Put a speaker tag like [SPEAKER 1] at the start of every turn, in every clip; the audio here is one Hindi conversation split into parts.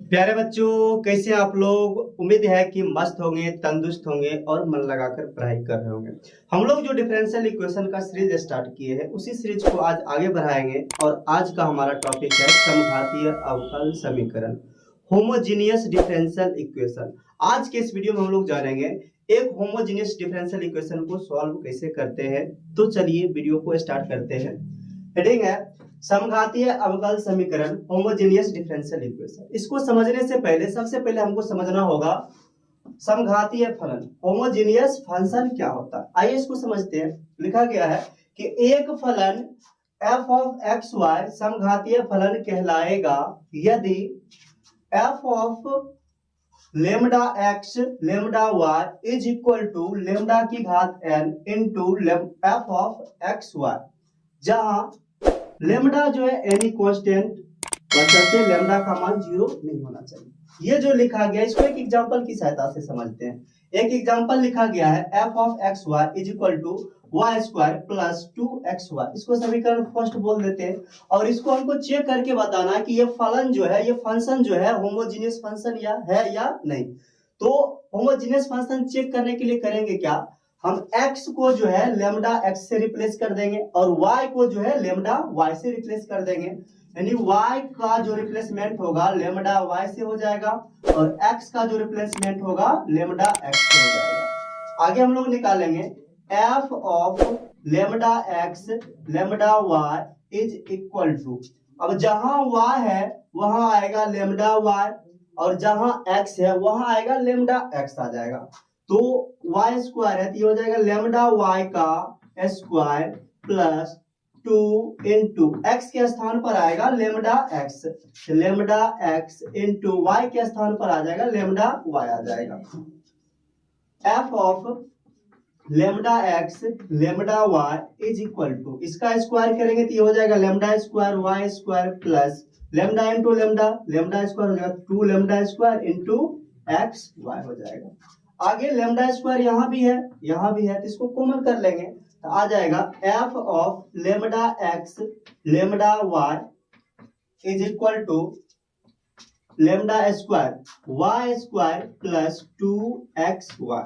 [SPEAKER 1] प्यारे बच्चों, कैसे हैं आप लोग। उम्मीद है कि मस्त होंगे, तंदुरुस्त होंगे और मन लगाकर पढ़ाई कर रहे होंगे। हम लोग जो डिफरेंशियल इक्वेशन का सीरीज स्टार्ट किए हैं उसी सीरीज को आज आगे बढ़ाएंगे और आज का हमारा टॉपिक है समघातीय अवकल समीकरण, होमोजीनियस डिफरेंशियल इक्वेशन। आज के इस वीडियो में हम लोग जानेंगे एक होमोजीनियस डिफरेंशियल इक्वेशन को सॉल्व कैसे करते हैं। तो चलिए वीडियो को स्टार्ट करते हैं। हेडिंग है समघातीय अवकल समीकरण, होमोजेनियस डिफरेंशियल इक्वेशन। इसको समझने से पहले सबसे पहले हमको समझना होगा समघातीय फलन, होमोजेनियस फंक्शन क्या होता है। आइए इसको समझते हैं। लिखा गया है कि एक फलन f ऑफ एक्स वाई समघातीय फलन कहलाएगा यदि f of lambda x lambda y is equal to lambda की घात n into f of x y, जहां लेमडा जो है एनी कांस्टेंट, बशर्ते लेमडा का मान 0 नहीं होना चाहिए। ये जो लिखा गया इसको एक एग्जांपल की सहायता से समझते हैं। एक एग्जांपल लिखा गया है f of x Y is equal to y square plus 2xy। इसको समीकरण फर्स्ट बोल देते हैं और इसको हमको चेक करके बताना कि ये फलन जो है, ये फंक्शन जो है होमोजीनियस फंक्शन या नहीं। तो होमोजीनियस फंक्शन चेक करने के लिए करेंगे क्या, हम x को जो है लेमडा x से रिप्लेस कर देंगे और y को जो है लेमडा y से रिप्लेस कर देंगे। यानी y का जो रिप्लेसमेंट होगा लेमडा y से हो जाएगा और x का जो रिप्लेसमेंट होगा लेमडा x से हो जाएगा। आगे हम लोग निकालेंगे f of lambda x lambda y is equal to, अब जहां y है वहां आएगा लेमडा y और जहां x है वहां आएगा लेमडा x आ जाएगा। तो y स्क्वायर है तो ये हो जाएगा लेमडा y का स्क्वायर प्लस 2 इंटू एक्स के स्थान पर आएगा लेमडा x इंटू y के स्थान पर आ जाएगा लेमडा y आ जाएगा। f of lambda x lambda y is equal to, इसका स्क्वायर करेंगे तो ये हो जाएगा lambda square y square plus lambda into lambda, lambda square हो जाएगा 2 lambda square into x y हो जाएगा। आगे लेमडा स्क्वायर यहाँ भी है तो इसको कॉमन कर लेंगे तो आ जाएगा f of lambda x lambda y is equal to lambda square y square plus 2xy।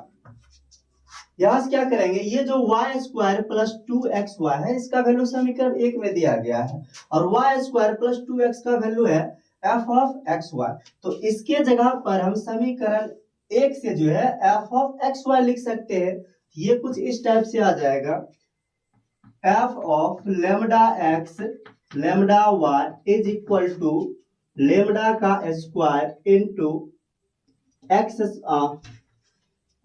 [SPEAKER 1] यहां से क्या करेंगे, ये जो y स्क्वायर प्लस 2xy है इसका वैल्यू समीकरण 1 में दिया गया है और y स्क्वायर प्लस 2x का वैल्यू है f ऑफ xy। तो इसके जगह पर हम समीकरण एक से जो है f ऑफ एक्स वाई लिख सकते हैं। ये कुछ इस टाइप से आ जाएगा f of lambda x lambda y is equal to lambda का स्क्वायर इंटू एक्स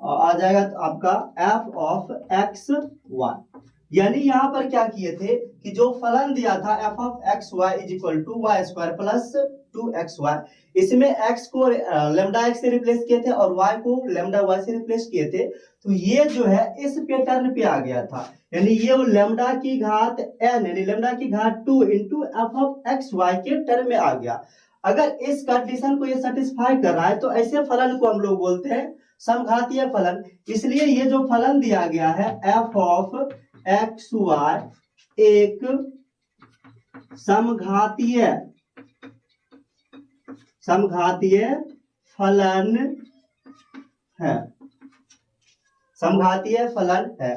[SPEAKER 1] आ जाएगा तो आपका f ऑफ एक्स वाई। यानी यहां पर क्या किए थे कि जो फलन दिया था f of x Y is equal to y square plus 2xy, इसमें x को लेमडा x से रिप्लेस किए थे और y को लेमडा y से रिप्लेस किए थे। तो ये जो है इस पैटर्न पे आ गया था, यानी ये लेमडा की घात n यानी लेमडा की घात 2 into f of x y के टर्म में आ गया। अगर इस कंडीशन को ये सेटिस्फाई कर रहा है तो ऐसे फलन को हम लोग बोलते हैं समघातीय फलन। इसलिए ये जो फलन दिया गया है f ऑफ एक्स वाई एक समघातीय फलन है, समघातीय फलन है।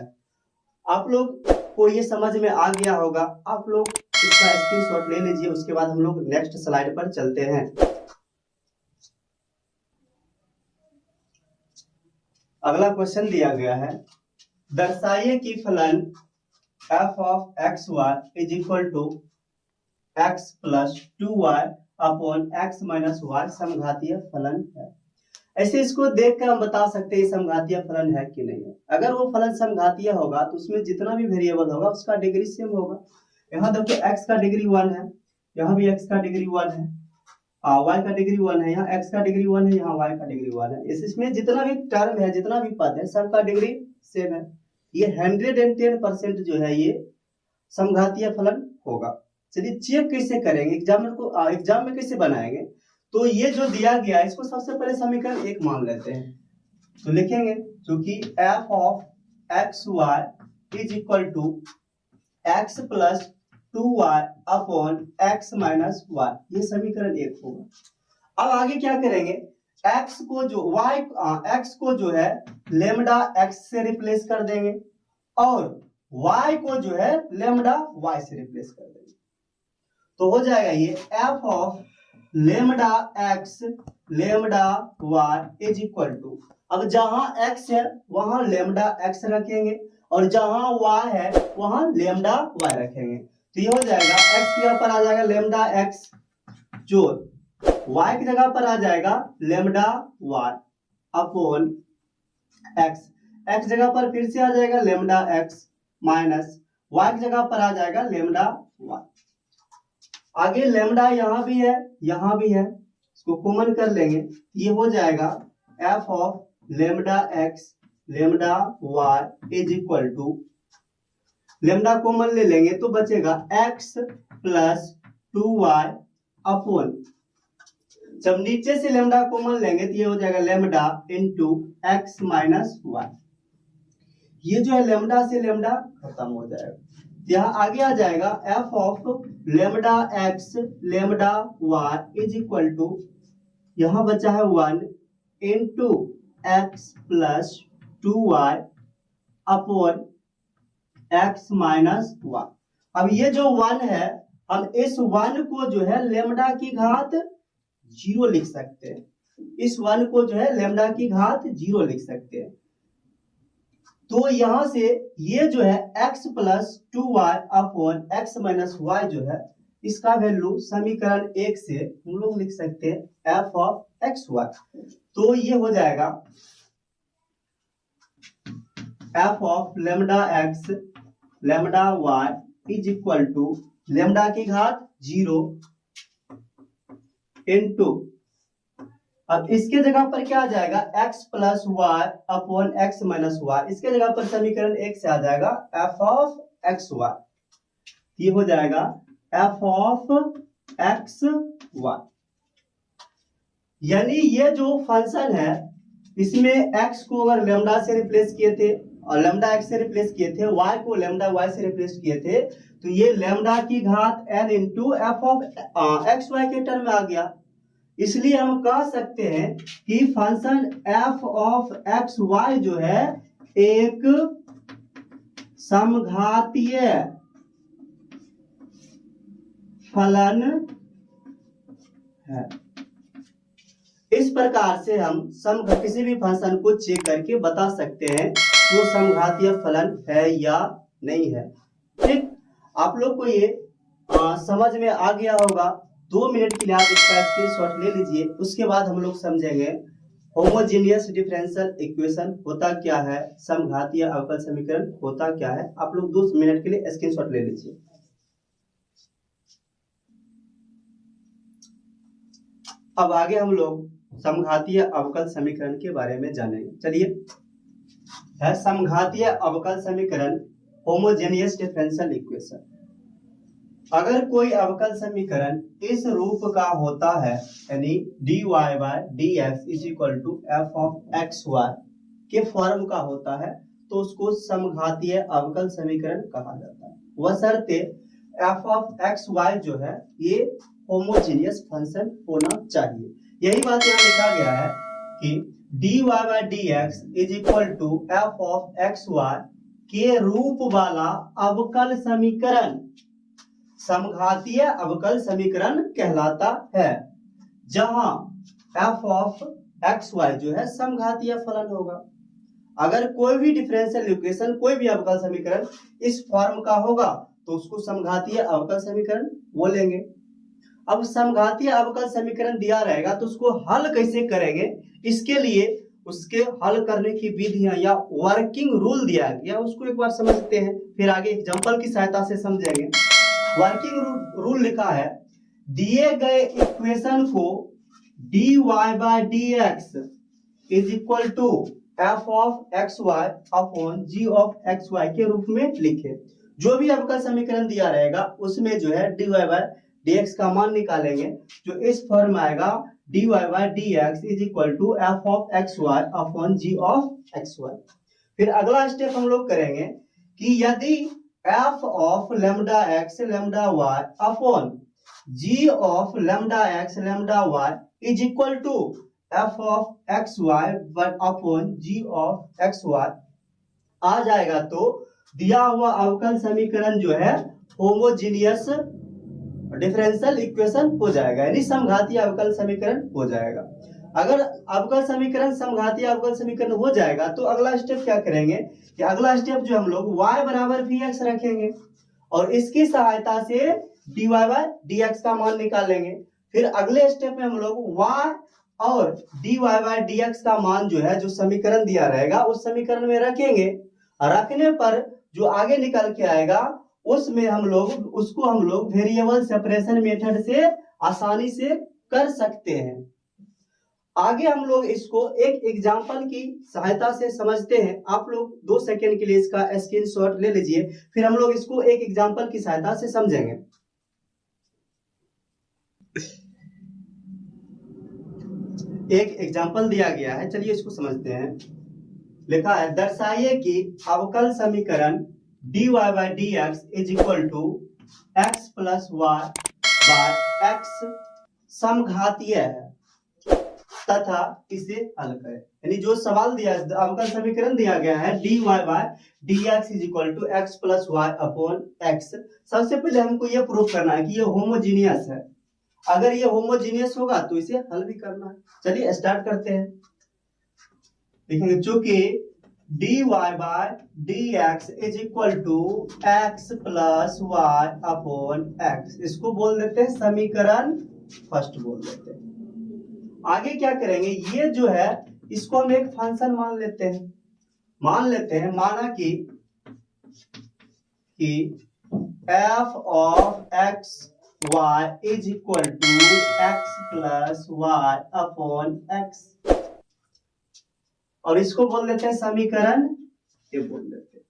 [SPEAKER 1] आप लोग को ये समझ में आ गया होगा। आप लोग इसका स्क्रीनशॉट ले लीजिए, उसके बाद हम लोग नेक्स्ट स्लाइड पर चलते हैं। अगला क्वेश्चन दिया गया है, दर्शाइए कि फलन f of x Y is equal to x plus 2y upon x minus Y समघातीय फलन है। ऐसे इसको देखकर हम बता सकते हैं समघातीय फलन है कि नहीं है। अगर वो फलन समघातीय होगा तो उसमें जितना भी वेरिएबल होगा उसका डिग्री सेम होगा। यहाँ देखिए x का डिग्री 1 है, यहाँ भी x का डिग्री 1 है, y का डिग्री 1 है, यहाँ x का डिग्री 1 है, यहाँ y का डिग्री 1 है। इसमें जितना भी टर्म है, जितना भी पद है, सबका डिग्री सेम है। ये 110% जो है ये समघातीय फलन होगा। चलिए चेक कैसे करेंगे, एग्जाम में कैसे बनाएंगे। तो ये जो दिया गया है इसको सबसे पहले समीकरण 1 मान लेते हैं। तो लिखेंगे क्योंकि f of x Y is equal to x plus 2y upon x minus y, ये समीकरण 1 होगा। अब आगे क्या करेंगे, x को जो x को जो है लेमडा x से रिप्लेस कर देंगे और y को जो है लेमडा y से रिप्लेस कर देंगे। तो हो जाएगा ये f of lambda x lambda y is equal to, अब जहां x है वहां लेमडा x रखेंगे और जहां y है वहां लेमडा y रखेंगे। तो ये हो जाएगा x की जगह पर आ जाएगा लेमडा x, जो y की जगह पर आ जाएगा lambda y upon x, x जगह पर फिर से आ जाएगा लेमडा x माइनस y की जगह पर आ जाएगा लेमडा y। आगे लेमडा यहां भी है यहां भी है, इसको कॉमन कर लेंगे, ये हो जाएगा f of lambda x lambda y is equal to, lambda common ले लेंगे तो बचेगा x प्लस 2y अपॉन, जब नीचे से लेमडा कॉमन लेंगे तो ये हो जाएगा lambda into x minus y। ये जो है लेमडा से लेमडा खत्म हो जाएगा, यहाँ आगे आ जाएगा f of lambda x lambda y is equal to, यहाँ बचा है 1 into x plus 2y upon x minus y। अब ये जो 1 है, हम इस 1 को जो है लेमडा की घात 0 लिख सकते हैं, इस 1 को जो है लेमडा की घात 0 लिख सकते हैं। तो यहां से ये जो है x plus 2y upon x minus y जो है, इसका वैल्यू समीकरण 1 से हम लोग लिख सकते हैं f ऑफ xy। तो ये हो जाएगा f of lambda x lambda y is equal to lambda की घात 0 इंटू, अब इसके जगह पर क्या आ जाएगा x plus y upon x minus y, इसके जगह पर समीकरण 1 से आ जाएगा f ऑफ xy। ये हो जाएगा f ऑफ xy, यानी ये जो फंक्शन है इसमें x को अगर लेमडा से रिप्लेस किए थे और लेमडा x से रिप्लेस किए थे, y को लेमडा y से रिप्लेस किए थे, तो ये लेमडा की घात n into f of xy के टर्म में आ गया। इसलिए हम कह सकते हैं कि फंक्शन f ऑफ xy जो है एक समघातीय फलन है। इस प्रकार से हम किसी भी फंक्शन को चेक करके बता सकते हैं कि वो समघातीय फलन है या नहीं है। ठीक, आप लोग को ये समझ में आ गया होगा। 2 मिनट के लिए आप इसका स्क्रीनशॉट ले लीजिए, उसके बाद हम लोग समझेंगे होमोजेनियस डिफरेंशियल इक्वेशन होता क्या है, समघातीय अवकल समीकरण होता क्या है। आप लोग 2 मिनट के लिए स्क्रीनशॉट ले लीजिए। अब आगे हम लोग समघातीय अवकल समीकरण के बारे में जानेंगे। चलिए, है समघातीय अवकल समीकरण होमोजेनियस डिफरेंशियल इक्वेशन। अगर कोई अवकल समीकरण इस रूप का होता है, यानी dy by dx is equal to F of xy के फॉर्म का होता है, तो उसको समघातीय अवकल समीकरण कहा जाता है। बशर्ते एफ ऑफ xy जो है ये होमोजेनियस फंक्शन होना चाहिए। यही बात यहाँ लिखा गया है कि dy by dx is equal to F of xy के रूप वाला अवकल समीकरण समघातीय अवकल समीकरण कहलाता है, जहां f ऑफ xy जो है समघातीय फलन होगा। अगर कोई भी डिफरेंशियल इक्वेशन, कोई भी अवकल समीकरण इस फॉर्म का होगा तो उसको समघातीय अवकल समीकरण बोलेंगे। अब समघातीय अवकल समीकरण दिया रहेगा तो उसको हल कैसे करेंगे, इसके लिए उसके हल करने की विधियां या वर्किंग रूल दिया गया, उसको एक बार समझते हैं, फिर आगे एग्जांपल की सहायता से समझेंगे। वर्किंग रूल लिखा है, दिए गए इक्वेशन को dy by dx is equal to f of xy upon g of xy के रूप में लिखे। जो भी अवकल समीकरण दिया रहेगा उसमें जो है dy बाय dx का मान निकालेंगे, जो इस फॉर्म आएगा dy by dx is equal to f of xy upon g of xy। फिर अगला स्टेप हम लोग करेंगे कि यदि f of lambda x lambda y upon g of lambda x lambda y is equal to F of x Y upon G of x Y आ जाएगा, तो दिया हुआ अवकल समीकरण जो है होमोजीनियस डिफरेंशियल इक्वेशन हो जाएगा, यानी समघातीय अवकल समीकरण हो जाएगा। अगर अवकल समीकरण समघातीय अवकल समीकरण हो जाएगा तो अगला स्टेप क्या करेंगे कि अगला स्टेप जो हम लोग y बराबर वी एक्स रखेंगे और इसकी सहायता से dy बाय dx का मान निकालेंगे। फिर अगले स्टेप में हम लोग y और dy बाय dx का मान जो है, जो समीकरण दिया रहेगा उस समीकरण में रखेंगे। रखने पर जो आगे निकल के आएगा उसमें हम लोग वेरिएबल सेपरेशन मेथड से आसानी से कर सकते हैं। आगे हम लोग इसको एक एग्जांपल की सहायता से समझते हैं। आप लोग 2 सेकंड के लिए इसका स्क्रीनशॉट ले लीजिए, फिर हम लोग इसको एक एग्जांपल की सहायता से समझेंगे। एक एग्जांपल दिया गया है, चलिए इसको समझते हैं। लिखा है, दर्शाइए कि अवकल समीकरण dy by dx is equal to x plus Y by X समघातीय है तथा इसे हल करें। यानी जो सवाल दिया, अवकल समीकरण दिया गया है dy by dx is equal to x plus Y upon x. सबसे पहले हमको ये प्रूव करना है कि ये होमोजीनियस है। अगर ये होमोजीनियस होगा तो इसे हल भी करना है। चलिए स्टार्ट करते हैं। देखेंगे, चूंकि dy by dx is equal to x plus Y upon x, इसको बोल देते हैं समीकरण फर्स्ट बोल देते हैं। आगे क्या करेंगे, ये जो है इसको हम एक फंक्शन मान लेते हैं। माना कि f of x Y is equal to x plus Y upon x, और इसको बोल देते हैं समीकरण ये बोल देते हैं।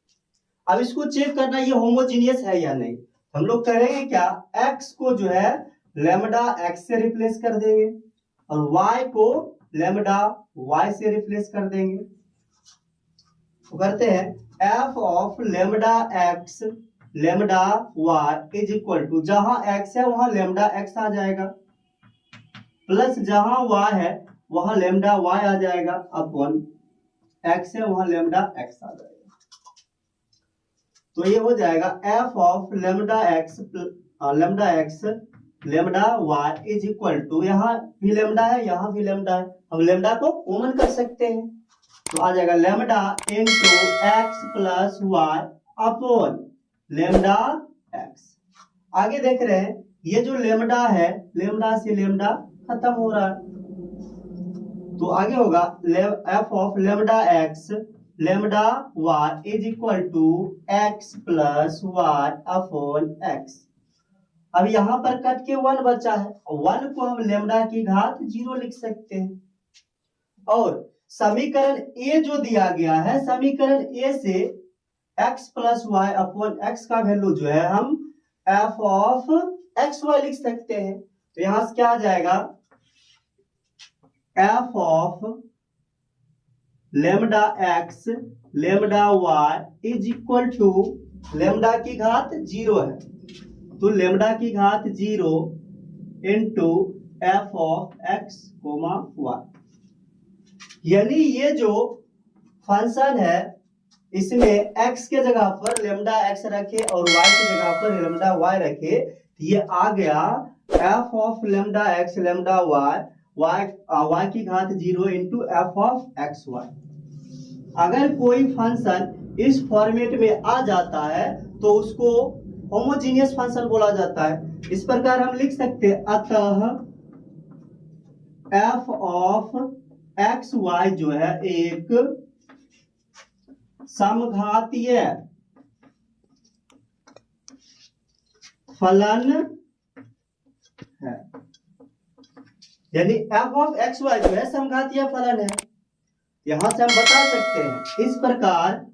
[SPEAKER 1] अब इसको चेक करना ये होमोजीनियस है या नहीं। हम लोग करेंगे क्या, x को जो है लेमडा x से रिप्लेस कर देंगे और y को लेमडा y से रिप्लेस कर देंगे। तो करते हैं f of lambda x lambda y is equal to, जहां x है वहां लेमडा x आ जाएगा, प्लस जहां y है वहां लेमडा y आ जाएगा, अपॉन x है वहां लेमडा x आ जाएगा। तो ये हो जाएगा f of lambda x lambda y is equal to, यहाँ भी लेमडा है यहाँ भी लेमडा है, हम लेमडा को कॉमन कर सकते हैं। तो आ जाएगा lambda into x plus Y upon lambda x। आगे देख रहे हैं, ये जो लेमडा है लेमडा से लेमडा खत्म हो रहा है, तो आगे होगा f of lambda x lambda y is equal to x plus Y upon x। अब यहां पर कट के 1 बचा है, 1 को हम लेमडा की घात 0 लिख सकते हैं। और समीकरण ए जो दिया गया है, समीकरण ए से x plus Y upon x का वैल्यू जो है हम f ऑफ एक्स वाई लिख सकते हैं। तो यहां से क्या आ जाएगा, f of lambda x lambda y is equal to, lambda की घात 0 है तो लेमडा की घात 0 into f of x comma y. यानी ये जो फंक्शन है इसमें x के जगह पर लेमडा x रखे और y की जगह पर लेमडा y रखे, ये आ गया f of lambda x lambda y की घात 0 into f of x y. अगर कोई फंक्शन इस फॉर्मेट में आ जाता है तो उसको होमोजीनियस फंक्शन बोला जाता है। इस प्रकार हम लिख सकते हैं, अतः f ऑफ एक्स वाई जो है एक समघातीय फलन है। यानी f ऑफ एक्स वाई जो है समघातीय फलन है। यहां से हम बता सकते हैं इस प्रकार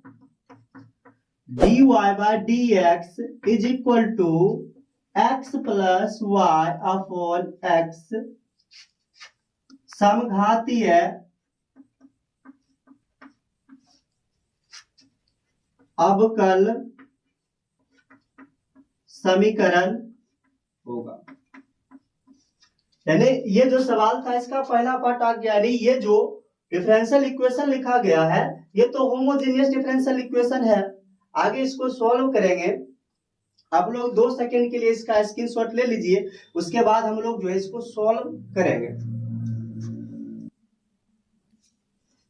[SPEAKER 1] dy by dx is equal to x plus Y upon X समघातीय अवकल समीकरण होगा। यानी ये जो सवाल था इसका पहला पार्ट आ गया, यानी ये जो डिफरेंशियल इक्वेशन लिखा गया है ये तो होमोजेनियस डिफरेंशियल इक्वेशन है। आगे इसको सॉल्व करेंगे। आप लोग 2 सेकंड के लिए इसका स्क्रीनशॉट ले लीजिए, उसके बाद हम लोग जो है इसको सॉल्व करेंगे।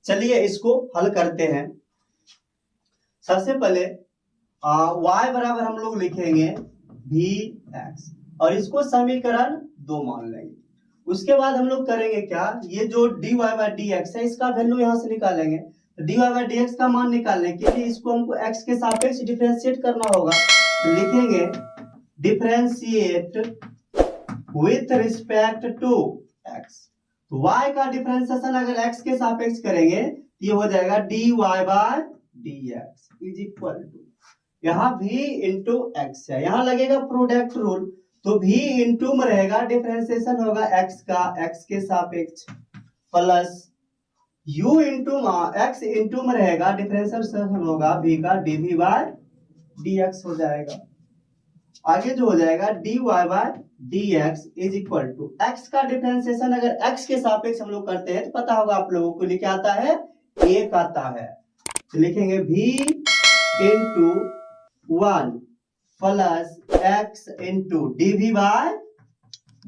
[SPEAKER 1] चलिए इसको हल करते हैं। सबसे पहले y बराबर हम लोग लिखेंगे vx और इसको समीकरण 2 मान लेंगे। उसके बाद हम लोग करेंगे क्या, ये जो dy बाई dx है इसका वैल्यू यहां से निकालेंगे। तो dy बाई dx का मान निकालने के लिए इसको हमको x के सापेक्ष डिफरेंशिएट करना होगा। तो लिखेंगे differentiate with respect to x। तो y का डिफरेंशिएशन अगर x के सापेक्ष करेंगे ये हो जाएगा dy by dx is equal to, यहाँ v इंटू एक्स है, यहाँ लगेगा प्रोडक्ट रूल, तो v इंटू में रहेगा डिफरेंशिएशन होगा x का x के सापेक्ष plus u into x into में रहेगा डिफरेंशिएशन होगा v का dv बाय dx हो जाएगा। आगे जो हो जाएगा dy by dx is equal to x का डिफरेंशिएशन अगर x के सापेक्ष हम लोग करते हैं तो पता होगा आप लोगों को, लिखा आता है 1 आता है। तो लिखेंगे v into 1 plus x into dv by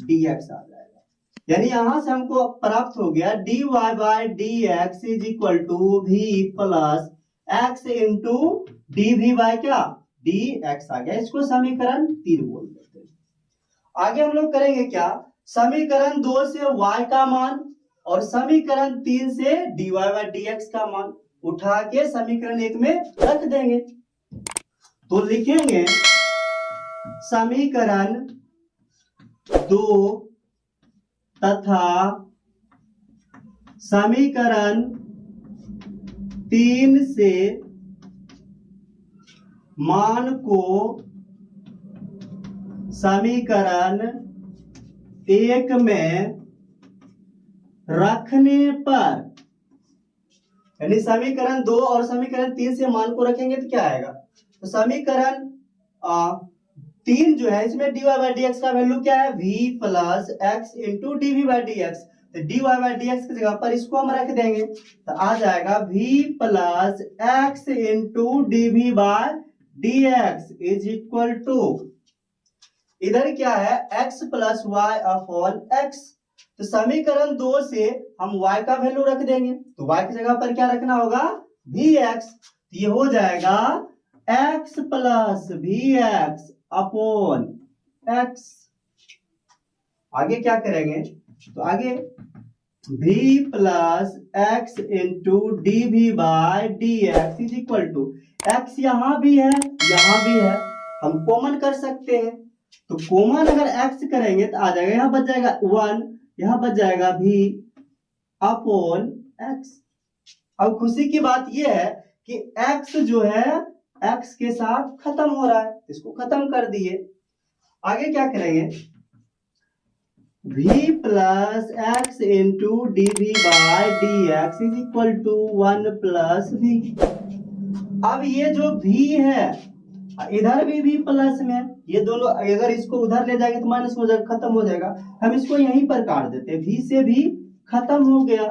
[SPEAKER 1] dx आ जाएगा। यानी यहां से हमको प्राप्त हो गया dy by dx is equal to v plus x into dv by क्या dx आ गया। इसको समीकरण 3 बोल देते हैं। आगे हम लोग करेंगे क्या, समीकरण 2 से y का मान और समीकरण 3 से dy बाय dx का मान उठा के समीकरण 1 में रख देंगे। तो लिखेंगे समीकरण 2 तथा समीकरण 3 से मान को समीकरण 1 में रखने पर, यानी समीकरण 2 और समीकरण 3 से मान को रखेंगे तो क्या आएगा, तो समीकरण 3 जो है इसमें dy बाई dx का वैल्यू क्या है v plus x into dv by dx। तो dy बाई dx की जगह पर इसको हम रख देंगे तो आ जाएगा v plus x into dv by dx is equal to, इधर क्या है x plus Y upon x। तो समीकरण 2 से हम y का वैल्यू रख देंगे तो y की जगह पर क्या रखना होगा vx। ये हो जाएगा x plus vx upon x। आगे क्या करेंगे, तो आगे v plus x into dv by dx is equal to, x यहाँ भी है यहाँ भी है, हम कॉमन कर सकते हैं। तो कॉमन अगर x करेंगे तो आ जाएगा, यहाँ बच जाएगा 1, यहाँ बच जाएगा v अपॉन x। अब खुशी की बात यह है कि x जो है x के साथ खत्म हो रहा है, इसको खत्म कर दिए। आगे क्या करेंगे, v plus x into dv by dx is equal to 1 plus v। अब ये जो v है इधर भी v प्लस में, ये दोनों अगर इसको उधर ले जाएंगे तो माइनस हो जाएगा, खत्म हो जाएगा। हम इसको यहीं पर काट देते हैं, v से भी खत्म हो गया।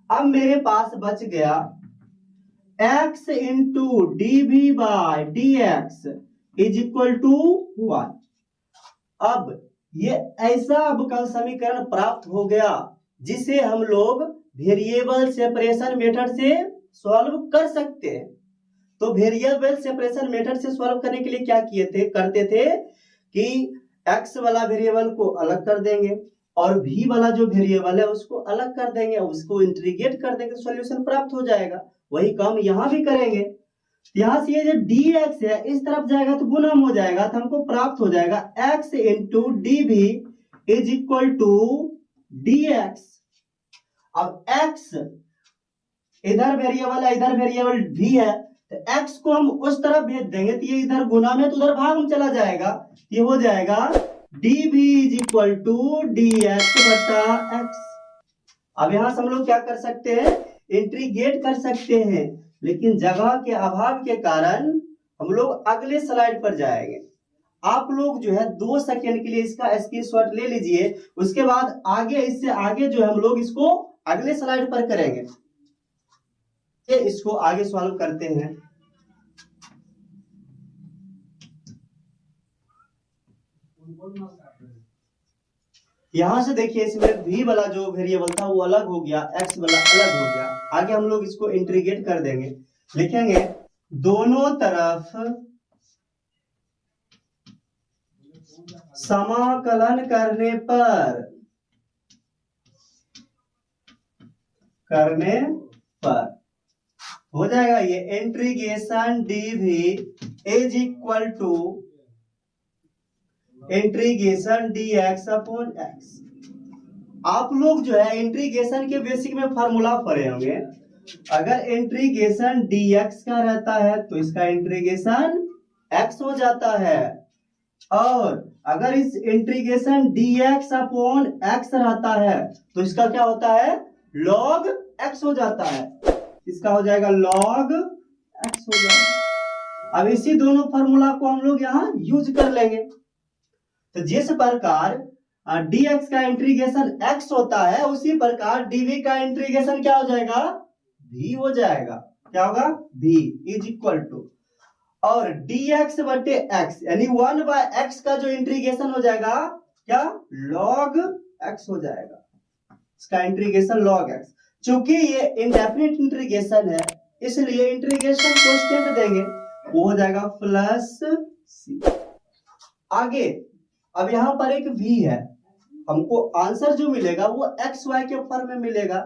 [SPEAKER 1] अब मेरे पास बच गया x into dv by dx is equal to 1। अब ये ऐसा अवकल समीकरण प्राप्त हो गया जिसे हम लोग वेरिएबल सेपरेशन मेथड से सॉल्व कर सकते हैं। तो वेरिएबल सेपरेशन मेथड से सॉल्व करने के लिए क्या करते थे कि x वाला वेरिएबल को अलग कर देंगे और v वाला जो वेरिएबल है उसको अलग कर देंगे, उसको इंटीग्रेट कर देंगे, सॉल्यूशन प्राप्त हो जाएगा। वही काम यहां भी करेंगे। यहां से ये जो dx है इस तरफ जाएगा तो गुणम हो जाएगा, तो हमको प्राप्त हो जाएगा x into dv is equal to dx। अब x इधर वेरिएबल है, इधर वेरिएबल v है, तो x को हम उस तरफ भेज देंगे तो ये इधर गुना में तो उधर भाग में चला जाएगा। ये हो जाएगा dv is equal to dx बटा x। अब यहां से हम लोग क्या कर सकते हैं, इंटीग्रेट कर सकते हैं, लेकिन जगह के अभाव के कारण हम लोग अगले स्लाइड पर जाएंगे। आप लोग जो है 2 सेकेंड के लिए इसका स्क्रीनशॉट ले लीजिए। उसके बाद आगे इससे आगे जो है हम लोग इसको अगले स्लाइड पर करेंगे। इसको आगे सॉल्व करते हैं। यहां से देखिए इसमें v वाला जो वेरिएबल था वो अलग हो गया, x वाला अलग हो गया। आगे हम लोग इसको इंटीग्रेट कर देंगे, लिखेंगे दोनों तरफ समाकलन करने पर हो जाएगा ये integration dv is equal to integration dx upon x। आप लोग जो है इंटीग्रेशन के बेसिक में फार्मूला पढ़े होंगे। अगर इंटीग्रेशन dx का रहता है तो इसका इंटीग्रेशन x हो जाता है, और अगर इस इंटीग्रेशन dx अपॉन x रहता है तो इसका क्या होता है, log x हो जाता है। इसका हो जाएगा log x हो जाएगा। अब इसी दोनों फार्मूला को हम लोग यहाँ यूज कर लेंगे। तो जिस प्रकार dx का इंटीग्रेशन x होता है, उसी प्रकार dv का इंटीग्रेशन क्या हो जाएगा, v हो जाएगा। क्या होगा, v इज इक्वल टू, और dx बटे x यानी 1/x का जो इंटीग्रेशन हो जाएगा क्या, log x हो जाएगा। इसका इंटीग्रेशन log x। चूंकि ये इंडेफिनिट इंटीग्रेशन है इसलिए इंटीग्रेशन कांस्टेंट देंगे, वो हो जाएगा प्लस c। आगे अब यहां पर एक v है, हमको आंसर जो मिलेगा वो एक्स वाई के फॉर्म में मिलेगा।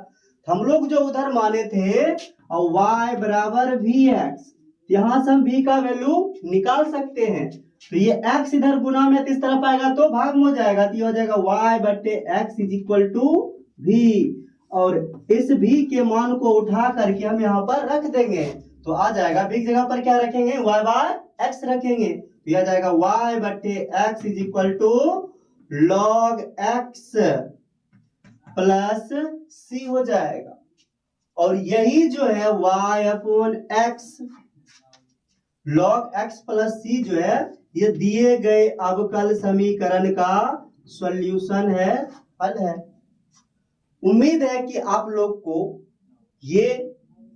[SPEAKER 1] हम लोग जो उधर माने थे और y बराबर वी एक्स, यहां से हम v का वैल्यू निकाल सकते हैं। तो ये x इधर गुना में इस तरफ आएगा तो भाग में हो जाएगा, तो ये हो जाएगा y बटे x is equal to v, और इस v के मान को उठा करके हम यहाँ पर रख देंगे तो आ जाएगा v की जगह पर क्या रखेंगे, y बाय x रखेंगे, तो यह जाएगा y बटे x is equal to log x plus c हो जाएगा। और यही जो है y upon x log x plus c जो है ये दिए गए अवकल समीकरण का सॉल्यूशन है, हल है। उम्मीद है कि आप लोग को ये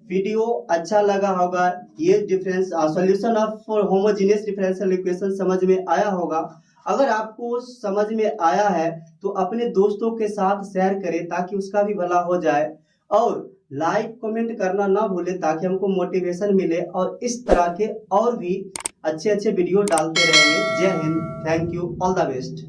[SPEAKER 1] वीडियो अच्छा लगा होगा, ये difference solution of homogeneous differential equation समझ में आया होगा। अगर आपको समझ में आया है तो अपने दोस्तों के साथ शेयर करें ताकि उसका भी भला हो जाए, और लाइक कमेंट करना ना भूलें ताकि हमको मोटिवेशन मिले, और इस तरह के और भी अच्छे अच्छे वीडियो डालते रहेंगे। जय Hind, thank you, all the best.